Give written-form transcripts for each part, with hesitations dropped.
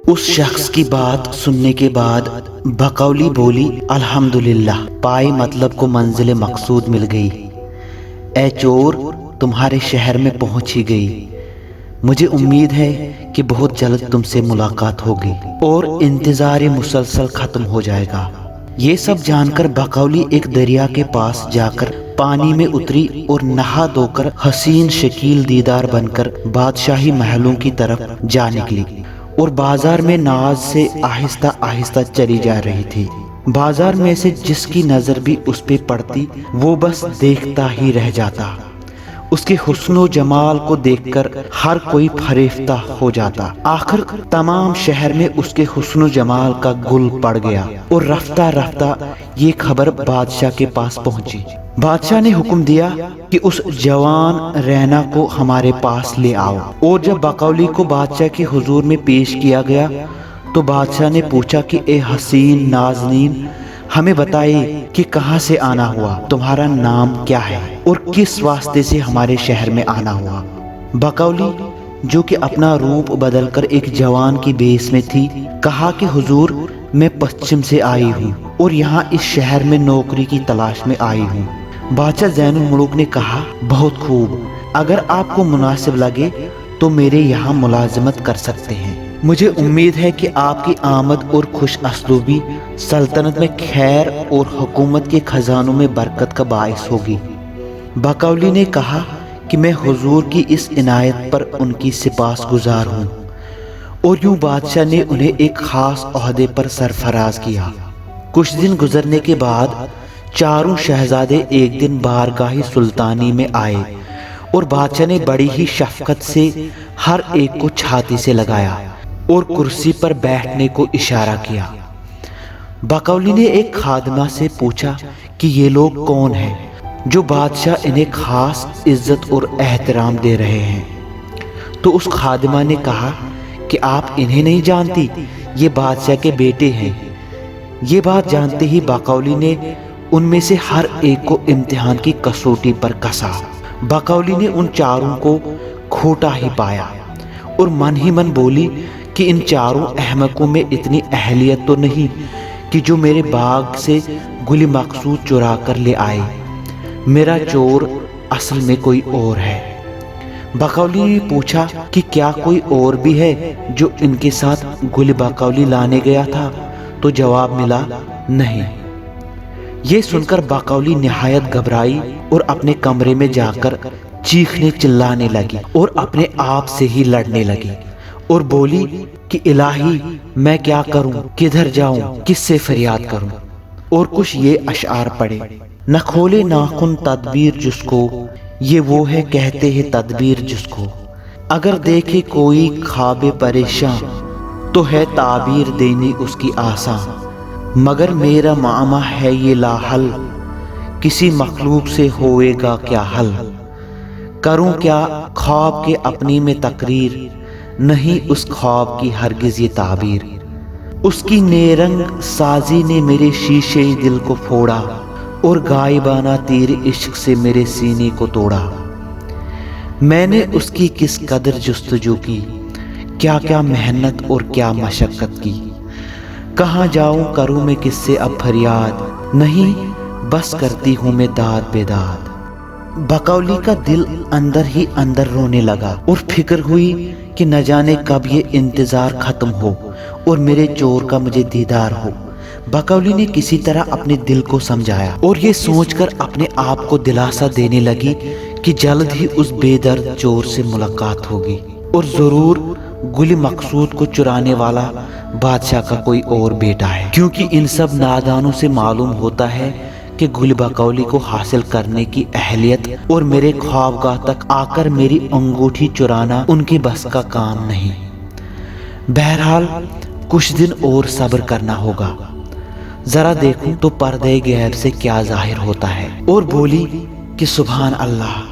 اس شخص کی بات سننے کے بعد بقولی بولی الحمدللہ، پائی مطلب کو منزل مقصود مل گئی۔ اے چور، تمہارے شہر میں پہنچ ہی گئی۔ مجھے امید ہے کہ بہت جلد تم سے ملاقات ہوگی اور انتظار مسلسل ختم ہو جائے گا۔ یہ سب جان کر بقولی ایک دریا کے پاس جا کر پانی میں اتری اور نہا دھو کر حسین شکیل دیدار بن کر بادشاہی محلوں کی طرف جا نکلی اور بازار میں ناز سے آہستہ آہستہ چلی جا رہی تھی۔ بازار میں سے جس کی نظر بھی اس پہ پڑتی وہ بس دیکھتا ہی رہ جاتا۔ اس کے حسن و جمال کو دیکھ کر ہر کوئی فریفتہ ہو جاتا۔ آخر تمام شہر میں اس کے حسن و جمال کا گل پڑ گیا اور رفتہ رفتہ یہ خبر بادشاہ کے پاس پہنچی۔ بادشاہ نے حکم دیا کہ اس جوان رینا کو ہمارے پاس لے آؤ، اور جب بقولی کو بادشاہ کے حضور میں پیش کیا گیا تو بادشاہ نے پوچھا کہ اے حسین نازنین، ہمیں بتائیے کہ کہاں سے آنا ہوا، تمہارا نام کیا ہے اور کس واسطے سے ہمارے شہر میں آنا ہوا۔ بقولی، جو کہ اپنا روپ بدل کر ایک جوان کی بیس میں تھی، کہا کہ حضور، میں پچھم سے آئی ہوں اور یہاں اس شہر میں نوکری کی تلاش میں آئی ہوں۔ بادشاہ زین الملوک نے کہا، بہت خوب، اگر آپ کو مناسب لگے تو میرے یہاں ملازمت کر سکتے ہیں۔ مجھے امید ہے کہ آپ کی آمد اور خوش اسلوبی سلطنت میں خیر اور حکومت کے خزانوں میں برکت کا باعث ہوگی۔ بقولی نے کہا کہ میں حضور کی اس عنایت پر ان کی سپاس گزار ہوں، اور یوں بادشاہ نے انہیں ایک خاص عہدے پر سرفراز کیا۔ کچھ دن گزرنے کے بعد چاروں شہزادے ایک دن بارگاہ سلطانی میں آئے اور بادشاہ نے بڑی ہی شفقت سے ہر ایک کو چھاتی سے لگایا اور کرسی پر بیٹھنے کو اشارہ کیا۔ بقولی نے ایک خادمہ سے پوچھا کہ یہ لوگ کون ہیں جو بادشاہ انہیں خاص عزت اور احترام دے رہے ہیں؟ تو اس خادمہ نے کہا کہ آپ انہیں نہیں جانتی، یہ بادشاہ کے بیٹے ہیں۔ یہ بات جانتے ہی بقولی نے ان میں سے ہر ایک کو امتحان کی کسوٹی پر کسا۔ بقولی نے ان چاروں کو کھوٹا ہی پایا اور من ہی من بولی کہ ان چاروں احمقوں میں اتنی اہلیت تو نہیں کہ جو میرے باغ سے گل مقصود چرا کر لے آئے۔ میرا چور اصل میں کوئی اور ہے۔ بقولی نے پوچھا کہ کیا کوئی اور بھی ہے جو ان کے ساتھ گل بقولی لانے گیا تھا؟ تو جواب ملا، نہیں۔ یہ سن کر بقولی نہایت گھبرائی اور اپنے کمرے میں جا کر چیخنے چلانے لگی اور اپنے آپ سے ہی لڑنے لگی اور بولی کہ الہی، میں کیا کروں، کدھر جاؤں، کس سے فریاد کروں؟ اور کچھ یہ اشعار پڑھے، نہ کھولے ناخن تدبیر جس کو، یہ وہ ہے کہتے ہیں تدبیر جس کو، اگر دیکھے کوئی خواب پریشان تو ہے تعبیر دینی اس کی آسان، مگر میرا معمہ ہے یہ لاحل، کسی مخلوق سے ہوئے گا کیا حل، کروں کیا خواب کے اپنی میں تقریر، نہیں اس خواب کی ہرگز یہ تعبیر، اس کی نیرنگ سازی نے میرے شیشے دل کو پھوڑا اور غائبانہ تیر عشق سے میرے سینے کو توڑا، میں نے اس کی کس قدر جستجو کی، کیا کیا محنت اور کیا مشقت کی، کہاں جاؤں کروں میں کس سے اب فریاد، نہیں بس کرتی ہوں میں داد بے داد۔ بقولی کا دل اندر ہی اندر رونے لگا اور فکر ہوئی کہ نہ جانے کب یہ انتظار ختم ہو اور میرے چور کا مجھے دیدار ہو۔ بقولی نے کسی طرح اپنے دل کو سمجھایا اور یہ سوچ کر اپنے آپ کو دلاسا دینے لگی کہ جلد ہی اس بے درد چور سے ملاقات ہوگی اور ضرور گل مقصود کو چرانے والا بادشاہ کا کوئی اور بیٹا ہے، کیونکہ ان سب نادانوں سے معلوم ہوتا ہے کہ گل بقولی کو حاصل کرنے کی اہلیت اور میرے خوابگاہ تک آ کر میری انگوٹھی چرانا ان کے بس کا کام نہیں۔ بہرحال کچھ دن اور صبر کرنا ہوگا، ذرا دیکھوں تو پردے غیب سے کیا ظاہر ہوتا ہے۔ اور بولی کہ سبحان اللہ،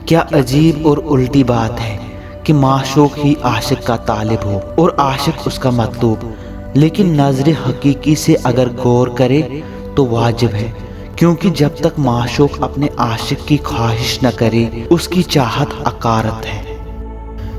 کیا عجیب اور الٹی بات ہے کہ معشوق ہی عاشق کا طالب ہو اور عاشق اس کا مطلوب، لیکن نظر حقیقی سے اگر غور کرے تو واجب ہے، کیونکہ جب تک معشوق اپنے عاشق کی خواہش نہ کرے اس کی چاہت عقارت ہے۔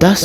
10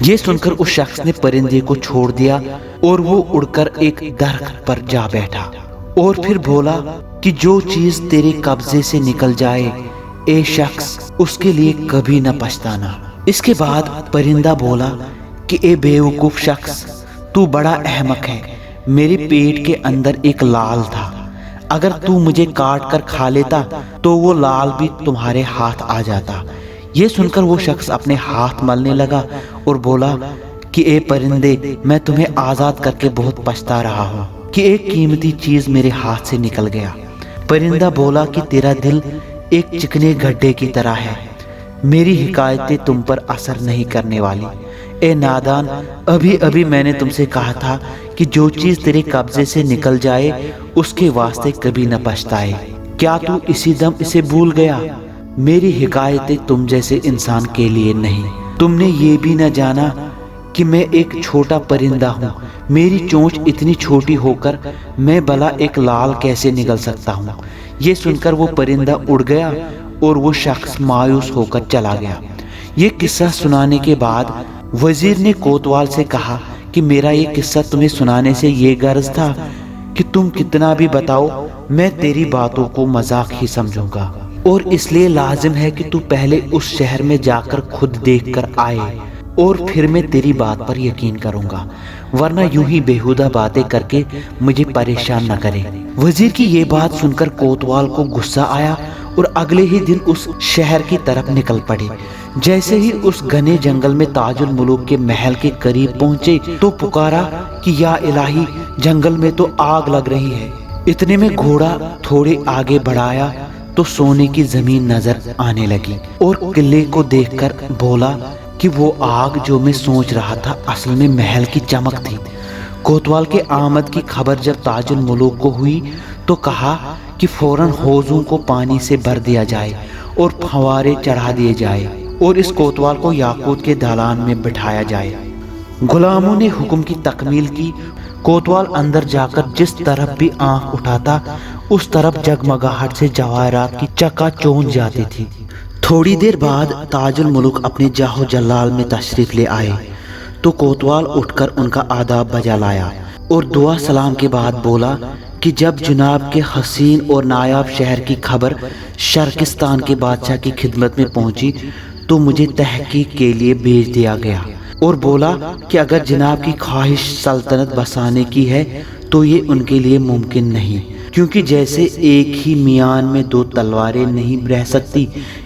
یہ سن کر اس شخص نے پرندے کو چھوڑ دیا اور وہ اڑ کر ایک درخت پر جا بیٹھا اور پھر بولا کہ جو چیز تیرے قبضے سے نکل جائے اے شخص اس کے لیے کبھی نہ پچھتانا۔ اس کے بعد پرندہ بولا کہ اے بیوقوف شخص، تو بڑا احمق ہے، میرے پیٹ کے اندر ایک لال تھا، اگر تو مجھے کاٹ کر کھا لیتا تو وہ لال بھی تمہارے ہاتھ آ جاتا۔ یہ سن کر وہ شخص اپنے ہاتھ ملنے لگا اور بولا کہ اے پرندے، میں تمہیں آزاد کر کے بہت پچھتا رہا ہوں کہ ایک قیمتی چیز میرے ہاتھ سے نکل گیا۔ پرندہ بولا کہ تیرا دل ایک چکنے گڈھے کی طرح ہے، میری حکایتیں تم پر اثر نہیں کرنے والی۔ اے نادان، ابھی ابھی میں نے تم سے کہا تھا کہ جو چیز تیرے قبضے سے نکل جائے اس کے واسطے کبھی نہ پچھتائے، کیا تو اسی دم اسے بھول گیا؟ میری حکایتیں تم جیسے انسان کے لیے نہیں۔ تم نے یہ بھی نہ جانا کہ میں ایک چھوٹا پرندہ ہوں، میری چونچ اتنی چھوٹی ہو کر میں بھلا ایک لال کیسے نگل سکتا ہوں؟ یہ سن کر وہ پرندہ اڑ گیا اور وہ شخص مایوس ہو کر چلا گیا۔ یہ قصہ سنانے کے بعد وزیر نے کوتوال سے کہا کہ میرا یہ قصہ تمہیں سنانے سے یہ غرض تھا کہ تم کتنا بھی بتاؤ میں تیری باتوں کو مذاق ہی سمجھوں گا، اور اس لیے لازم ہے کہ تو پہلے اس شہر میں جا کر خود دیکھ کر آئے اور پھر میں تیری بات پر یقین کروں گا، ورنہ یوں ہی بیہودہ باتیں کر کے مجھے پریشان نہ کرے۔ وزیر کی یہ بات سن کر کوتوال کو غصہ آیا اور اگلے ہی دن اس شہر کی طرف نکل پڑے۔ جیسے ہی اس گھنے جنگل میں تاج الملوک کے محل کے قریب پہنچے تو پکارا کہ یا الہی، جنگل میں تو آگ لگ رہی ہے۔ اتنے میں گھوڑا تھوڑے آگے بڑھایا تو سونے کی زمین نظر آنے لگی اور قلعے کو دیکھ کر بولا کہ وہ آگ جو میں سوچ رہا تھا اصل میں محل کی چمک تھی۔ کوتوال کے آمد کی خبر جب تاج الملوک کو ہوئی تو کہا کہ فوراً حوضوں کو پانی سے بھر دیا جائے اور پھوارے چڑھا دیے جائے اور اس کوتوال کو یاقوت کے دالان میں بٹھایا جائے۔ غلاموں نے حکم کی تکمیل کی۔ کوتوال اندر جا کر جس طرف بھی آنکھ اٹھاتا اس طرف جگمگاہٹ سے جواہرات کی چکا چوند جاتی تھی۔ تھوڑی دیر بعد تاج الملوک اپنے جاہو جلال میں تشریف لے آئے تو کوتوال اٹھ کر ان کا آداب بجا لایا اور دعا سلام کے بعد بولا کہ جب جناب کے حسین اور نایاب شہر کی خبر شرقستان کے بادشاہ کی خدمت میں پہنچی تو مجھے تحقیق کے لیے بھیج دیا گیا اور بولا کہ اگر جناب کی خواہش سلطنت بسانے کی ہے تو یہ ان کے لیے ممکن نہیں، کیونکہ جیسے ایک ہی میان میں دو تلواریں نہیں رہ سکتی،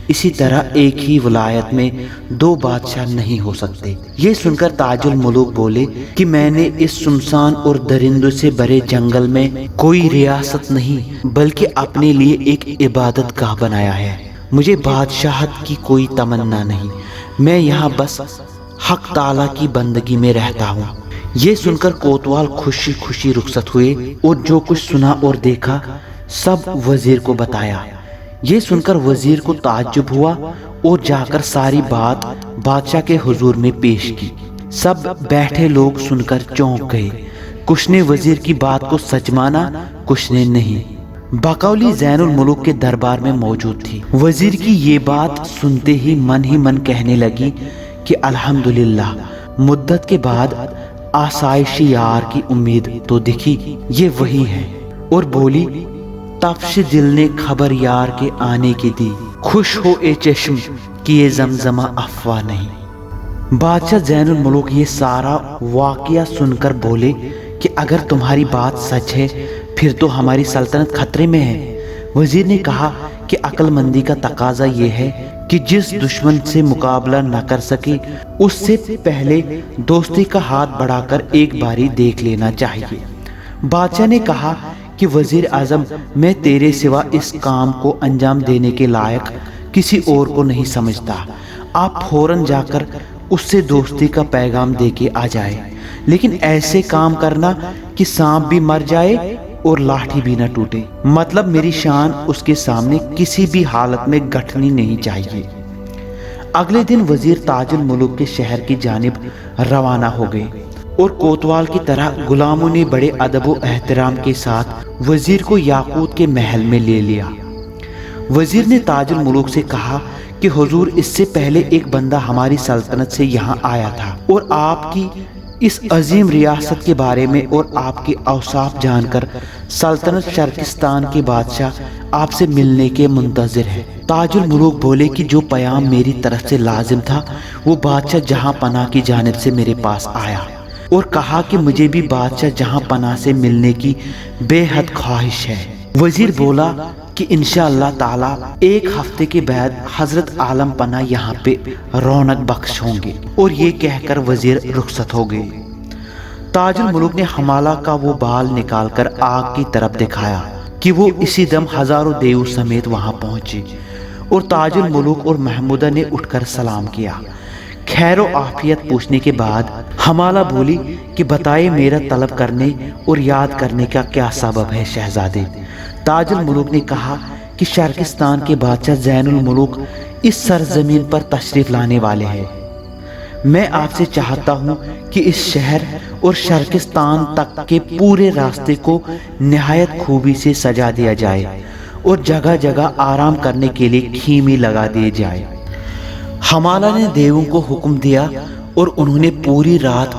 اسی طرح ایک ہی ولایت میں دو بادشاہ نہیں ہو سکتے۔ یہ سن کر تاج الملوک بولے کہ میں نے اس سنسان اور درندوں سے بھرے جنگل میں کوئی ریاست نہیں بلکہ اپنے لیے ایک عبادت گاہ بنایا ہے، مجھے بادشاہت کی کوئی تمنا نہیں، میں یہاں بس حق تعالیٰ کی بندگی میں رہتا ہوں۔ یہ سن کر کوتوال خوشی خوشی رخصت ہوئے اور جو کچھ سنا اور دیکھا سب وزیر کو بتایا۔ یہ سن کر وزیر کو تعجب ہوا اور جا کر ساری بات بادشاہ کے حضور میں پیش کی۔ سب بیٹھے لوگ سن کر چونک گئے، کچھ نے وزیر کی بات کو سچ مانا، کچھ نے نہیں۔ بقولی زین الملوک کے دربار میں موجود تھی۔ وزیر کی یہ بات سنتے ہی من کہنے لگی کہ الحمدللہ، مدت کے بعد آسائش یار کی امید تو دکھی، یہ وہی ہے، اور بولی تفش دل نے خبر یار کے آنے کی دی، خوش ہو اے چشم کہ یہ زمزمہ افواہ نہیں۔ بادشاہ زین الملوک یہ سارا واقعہ سن کر بولے کہ اگر تمہاری بات سچ ہے پھر تو ہماری سلطنت خطرے میں ہے۔ وزیر نے کہا کہ عقل مندی کا تقاضا یہ ہے کہ جس دشمن سے مقابلہ نہ کر سکے اس سے پہلے دوستی کا ہاتھ بڑھا کر ایک باری دیکھ لینا چاہیے۔ بادشاہ نے کہا کہ وزیر اعظم، میں تیرے سوا اس کام کو انجام دینے کے لائق کسی اور کو نہیں سمجھتا، آپ فوراً جا کر اس سے دوستی کا پیغام دے کے آ جائے، لیکن ایسے کام کرنا کہ سانپ بھی مر جائے اور لاٹھی بھی نہ ٹوٹے، مطلب میری شان اس کے سامنے کسی بھی حالت میں گھٹنی نہیں چاہیے۔ اگلے دن وزیر تاج الملوک کے شہر کی جانب روانہ ہو گئے اور کوتوال کی طرح غلاموں نے بڑے ادب و احترام کے ساتھ وزیر کو یاقوت کے محل میں لے لیا۔ وزیر نے تاج الملوک سے کہا کہ حضور، اس سے پہلے ایک بندہ ہماری سلطنت سے یہاں آیا تھا اور آپ کی اس عظیم ریاست کے بارے میں اور آپ کے اوصاف جان کر سلطنت شرقستان کے بادشاہ آپ سے ملنے کے منتظر ہے۔ تاج الملوک بولے کہ جو پیام میری طرف سے لازم تھا وہ بادشاہ جہاں پناہ کی جانب سے میرے پاس آیا اور کہا کہ مجھے بھی بادشاہ جہاں پناہ سے ملنے کی بے حد خواہش ہے۔ وزیر بولا کہ انشاءاللہ تعالی ایک ہفتے کے بعد حضرت عالم پناہ یہاں پہ رونق بخش ہوں گے، اور یہ کہہ کر وزیر رخصت ہو گئے۔ تاج الملوک نے حمالہ کا وہ بال نکال کر آگ کی طرف دکھایا کہ وہ اسی دم ہزاروں دیو سمیت وہاں پہنچے، اور تاج الملوک اور محمودہ نے اٹھ کر سلام کیا۔ خیر و عافیت پوچھنے کے بعد حمالہ بولی کہ بتائے میرا طلب کرنے اور یاد کرنے کا کیا سبب ہے شہزادے؟ تاج الملوک نے کہا کہ شرقستان کے بادشاہ زین الملوک اس سرزمین پر تشریف لانے والے ہیں۔ میں آپ سے چاہتا ہوں کہ اس شہر اور شرقستان تک کے پورے راستے کو نہایت خوبی سے سجا دیا جائے اور جگہ جگہ آرام کرنے کے لیے خیمے لگا دیے جائے۔ حمالہ نے دیووں کو حکم دیا اور انہوں نے پوری رات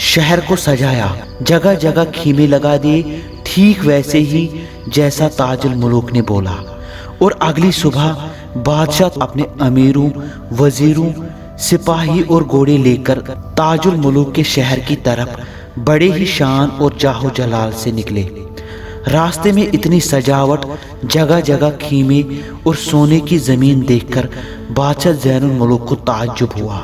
شہر کو سجایا، جگہ جگہ خیمے لگا دیے، ٹھیک ویسے ہی جیسا تاج الملوک نے بولا۔ اور اگلی صبح بادشاہ اپنے امیروں، وزیروں، سپاہی اور گھوڑے لے کر تاج الملوک کے شہر کی طرف بڑے ہی شان اور جاہ و جلال سے نکلے۔ راستے میں اتنی سجاوٹ، جگہ جگہ خیمے اور سونے کی زمین دیکھ کر بادشاہ زین الملوک کو تعجب ہوا۔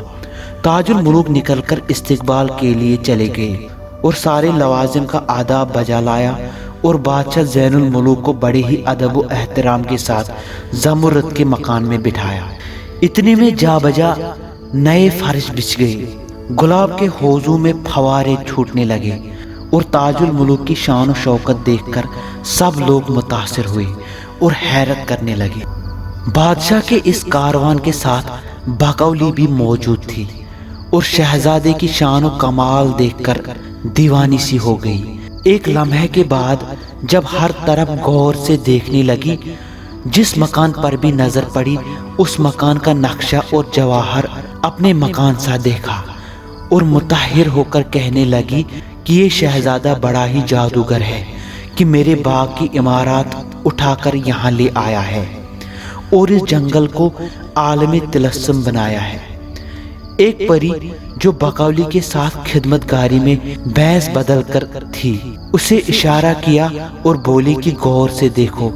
تاج الملوک نکل کر استقبال کے لیے چلے گئے اور سارے لوازم کا آداب بجا لایا، اور بادشاہ زین الملوک کو بڑے ہی ادب و احترام کے ساتھ زمرد کے مکان میں بٹھایا۔ اتنے میں جا بجا نئے فرش بچھ گئے، گلاب کے حوضوں میں پھوارے چھوٹنے لگے، اور تاج الملوک کی شان و شوکت دیکھ کر سب لوگ متاثر ہوئے اور حیرت کرنے لگے۔ بادشاہ کے اس کاروان کے ساتھ بقولی بھی موجود تھی، اور شہزادے کی شان و کمال دیکھ کر دیوانی سی ہو گئی۔ ایک لمحے کے بعد جب ہر طرف غور سے دیکھنے لگی، جس مکان پر بھی نظر پڑی اس مکان کا نقشہ اور جواہر اپنے مکان سا دیکھا، اور متحیر ہو کر کہنے لگی کہ یہ شہزادہ بڑا ہی جادوگر ہے کہ میرے باغ کی عمارات اٹھا کر یہاں لے آیا ہے اور اس جنگل کو عالم طلسم بنایا ہے۔ ایک پری جو بقولی کے ساتھ خدمت گاری میں بھینس بدل کر تھی، اسے اشارہ کیا اور بولی کہ غور سے دیکھو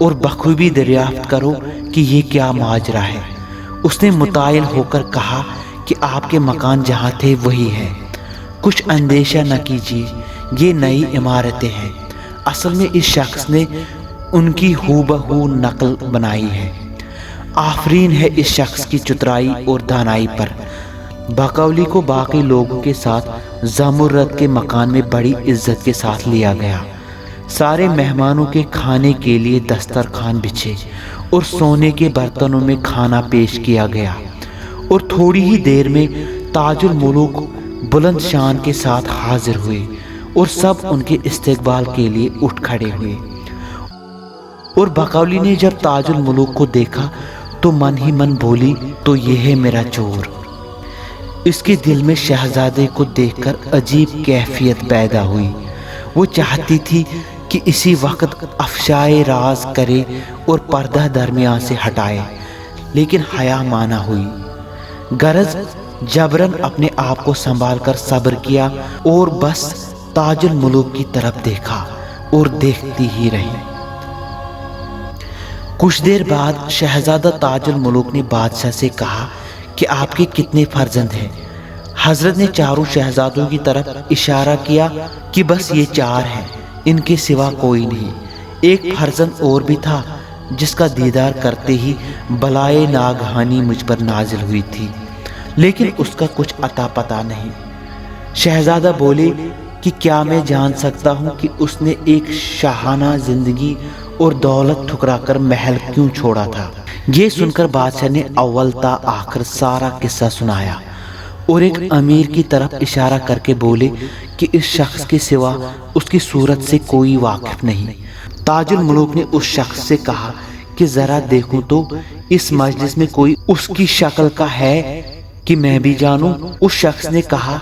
اور بخوبی دریافت کرو کہ یہ کیا ماجرا ہے۔ اس نے مطمئن ہو کر کہا کہ آپ کے مکان جہاں تھے وہی ہے، کچھ اندیشہ نہ کیجیے، یہ نئی عمارتیں ہیں، اصل میں اس شخص نے ان کی ہو بہو نقل بنائی ہے۔ آفرین ہے اس شخص کی چترائی اور دانائی پر۔ بقولی کو باقی لوگوں کے ساتھ زمرد کے مکان میں بڑی عزت کے ساتھ لیا گیا۔ سارے مہمانوں کے کھانے کے لیے دسترخوان بچھے اور سونے کے برتنوں میں کھانا پیش کیا گیا، اور تھوڑی ہی دیر میں تاج الملوک بلند شان کے ساتھ حاضر ہوئے، اور سب ان کے استقبال کے لیے اٹھ کھڑے ہوئے۔ اور بقولی نے جب تاج الملوک کو دیکھا تو من ہی من بولی، تو یہ ہے میرا چور۔ اس کے دل میں شہزادے کو دیکھ کر عجیب کیفیت پیدا ہوئی۔ وہ چاہتی تھی کہ اسی وقت افشائے راز کرے اور پردہ درمیان سے ہٹائے، لیکن حیا مانا ہوئی۔ غرض جبرن اپنے آپ کو سنبھال کر صبر کیا اور بس تاج الملوک کی طرف دیکھا اور دیکھتی ہی رہی۔ کچھ دیر بعد شہزادہ تاج الملوک نے بادشاہ سے کہا کہ آپ کے کتنے فرزند ہیں؟ حضرت نے چاروں شہزادوں کی طرف اشارہ کیا کہ بس یہ چار ہیں، ان کے سوا کوئی نہیں۔ ایک فرزند اور بھی تھا جس کا دیدار کرتے ہی بلائے ناگہانی مجھ پر نازل ہوئی تھی، لیکن اس کا کچھ عطا پتہ نہیں۔ شہزادہ بولے کہ کیا میں جان سکتا ہوں کہ اس نے ایک شاہانہ زندگی اور دولت ٹھکرا کر محل کیوں چھوڑا تھا؟ یہ سن کر بادشاہ نے اول تا آخر سارا قصہ سنایا، اور ایک امیر کی طرف اشارہ کر کے بولے کہ اس شخص کے سوا اس کی صورت سے کوئی واقف نہیں۔ تاج الملوک نے اس شخص سے کہا کہ ذرا دیکھوں تو اس مجلس میں کوئی اس کی شکل کا ہے کہ میں بھی جانوں۔ اس شخص نے کہا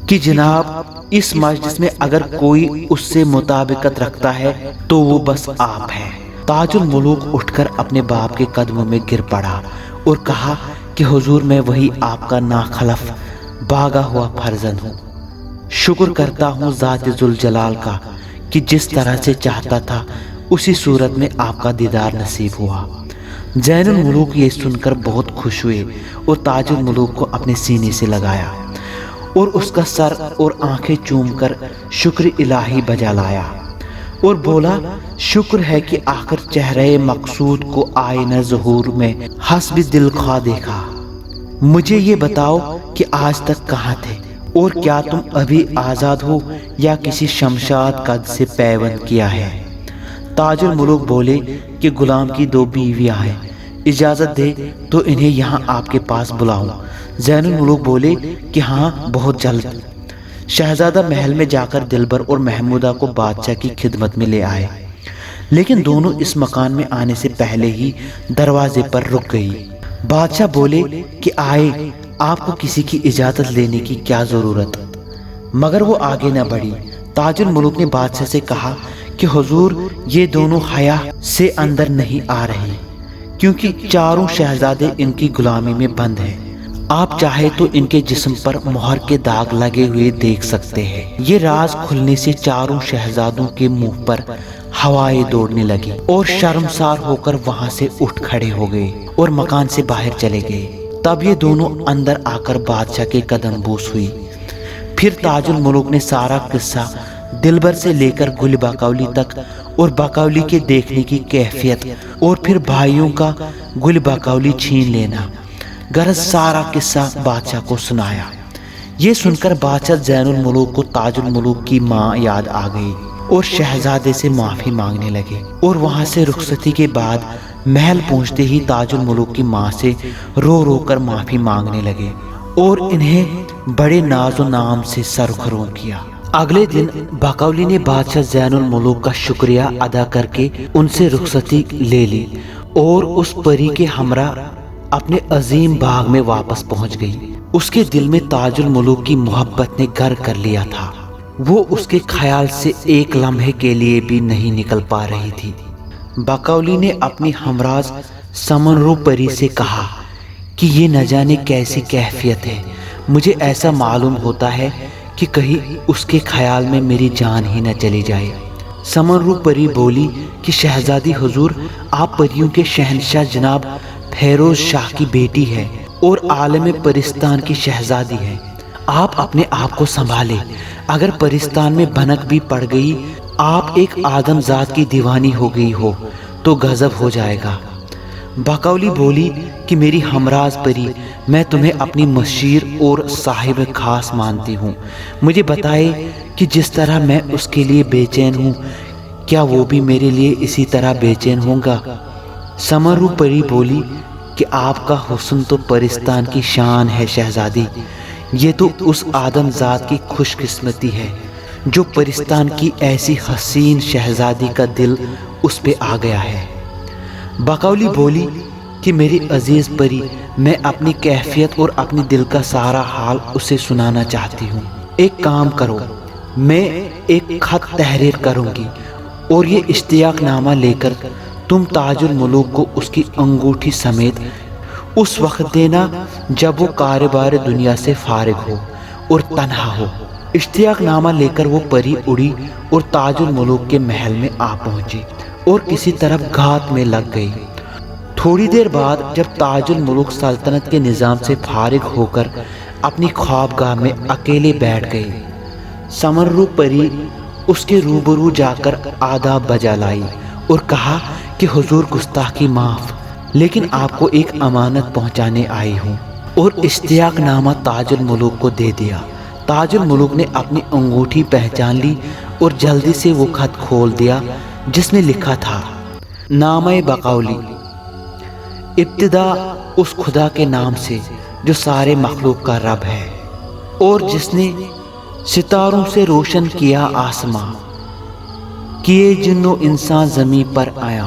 کہ جناب اس مجلس میں اگر کوئی اس سے مطابقت رکھتا ہے تو وہ بس آپ ہے۔ تاج الملوک اٹھ کر اپنے باپ کے قدموں میں گر پڑا اور کہا کہ حضور میں وہی آپ کا ناخلف بھاگا ہوا فرزند ہوں۔ شکر کرتا ہوں ذات ذوالجلال کا کہ جس طرح سے چاہتا تھا اسی صورت میں آپ کا دیدار نصیب ہوا۔ زین الملوک یہ سن کر بہت خوش ہوئے اور تاج الملوک کو اپنے سینے سے لگایا اور اس کا سر اور آنکھیں چوم کر شکر الہی بجا لایا اور بولا شکر ہے کہ آخر چہرے مقصود کو آئینہ ظہور میں حسب دل خواہ دیکھا۔ مجھے یہ بتاؤ کہ آج تک کہاں تھے اور کیا تم ابھی آزاد ہو یا کسی شمشاد قد سے پیوند کیا ہے؟ تاج الملوک بولے کہ غلام کی 2 بیویاں ہیں، اجازت دے تو انہیں یہاں آپ کے پاس بلاؤں۔ زین الملوک بولے کہ ہاں بہت جلد۔ شہزادہ محل میں جا کر دلبر اور محمودہ کو بادشاہ کی خدمت میں لے آئے، لیکن دونوں اس مکان میں آنے سے پہلے ہی دروازے پر رک گئی۔ بادشاہ بولے کہ آئے، آپ کو کسی کی اجازت لینے کی کیا ضرورت؟ مگر وہ آگے نہ بڑھی۔ تاج الملوک نے بادشاہ سے کہا کہ حضور یہ دونوں حیا سے اندر نہیں آ رہے کیونکہ 4 شہزادے ان کی غلامی میں بند ہیں۔ آپ چاہے تو ان کے جسم پر مہر کے داغ لگے ہوئے دیکھ سکتے ہیں۔ یہ راز کھلنے سے 4 شہزادوں کے منہ پر ہوائیں دوڑنے لگی اور شرمسار ہو کر وہاں سے اٹھ کھڑے ہو گئے اور مکان سے باہر چلے گئے۔ تب یہ دونوں اندر آ کر بادشاہ کے قدم بوس ہوئی۔ پھر تاج الملوک نے سارا قصہ دلبر سے لے کر گل باقولی تک اور باقولی کے دیکھنے کی کیفیت اور پھر بھائیوں کا گل باقولی چھین لینا غرض سارا قصہ بادشاہ کو سنایا۔ یہ سن کر بادشاہ زین الملوک کو تاج الملوک کی ماں یاد آ گئی اور شہزادے سے معافی مانگنے لگے، اور وہاں سے رخصتی کے بعد محل پہنچتے ہی تاج الملوک کی ماں سے رو رو کر معافی مانگنے لگے اور انہیں بڑے ناز و نام سے سرخروں کیا۔ اگلے دن باقولی نے بادشاہ زین الملوک کا شکریہ ادا کر کے ان سے رخصتی لے لی اور اس پری کے ہمراہ اپنے عظیم باغ میں واپس پہنچ گئی۔ اس کے دل میں تاج الملوک کی محبت نے گھر کر لیا تھا، وہ اس کے خیال سے ایک لمحے کے لیے بھی نہیں نکل پا رہی تھی۔ باقولی نے اپنی ہمراز سمنرو پری سے کہا کہ یہ نہ جانے کیسی کیفیت ہے، مجھے ایسا معلوم ہوتا ہے کہ کہیں اس کے خیال میں میری جان ہی نہ چلی جائے۔ سمنرو پری بولی کہ شہزادی حضور، آپ پریوں کے شہنشاہ جناب فیروز شاہ کی بیٹی ہے اور عالم پرستان کی شہزادی ہے۔ آپ اپنے آپ کو سنبھالے، اگر پرستان میں بھنک بھی پڑ گئی، آپ ایک آدم ذات کی دیوانی ہو گئی ہو تو غضب ہو جائے گا۔ باقولی بولی کہ میری ہمراز پری، میں تمہیں اپنی مشیر اور صاحب خاص مانتی ہوں، مجھے بتائے کہ جس طرح میں اس کے لیے بے چین ہوں کیا وہ بھی میرے لیے اسی طرح بے چین ہوں گا؟ سمنرو پری بولی کہ آپ کا حسن تو پرستان کی شان ہے شہزادی، یہ تو اس آدم ذات کی خوش قسمتی ہے جو پرستان کی ایسی حسین شہزادی کا دل اس پہ آ گیا ہے۔ باقولی بولی کہ میری عزیز پری، میں اپنی کیفیت اور اپنی دل کا سارا حال اسے سنانا چاہتی ہوں۔ ایک کام کرو، میں ایک خط تحریر کروں گی اور یہ اشتیاق نامہ لے کر تم تاج الملوک کو اس کی انگوٹھی سمیت اس وقت دینا جب وہ کاربار دنیا سے فارغ ہو اور تنہا ہو۔ اشتیاق نامہ لے کر وہ پری اڑی اور تاج الملوک کے محل میں آ پہنچی اور کسی طرف گھات میں لگ گئی۔ تھوڑی دیر بعد جب تاج الملوک سلطنت کے نظام سے فارغ ہو کر اپنی خوابگاہ میں اکیلے بیٹھ گئی، سمنرو پری اس کے روبرو جا کر آداب بجا لائی اور کہا کہ حضور گستاخی معاف، لیکن آپ کو ایک امانت پہنچانے آئی ہوں، اور اشتیاق نامہ تاج الملوک کو دے دیا۔ تاج الملوک نے اپنی انگوٹھی پہچان لی اور جلدی سے وہ خط کھول دیا جس میں لکھا تھا نامہ باقولی، ابتدا اس خدا کے نام سے جو سارے مخلوق کا رب ہے اور جس نے ستاروں سے روشن کیا آسماں، کیے جن و انسان زمین پر آیا،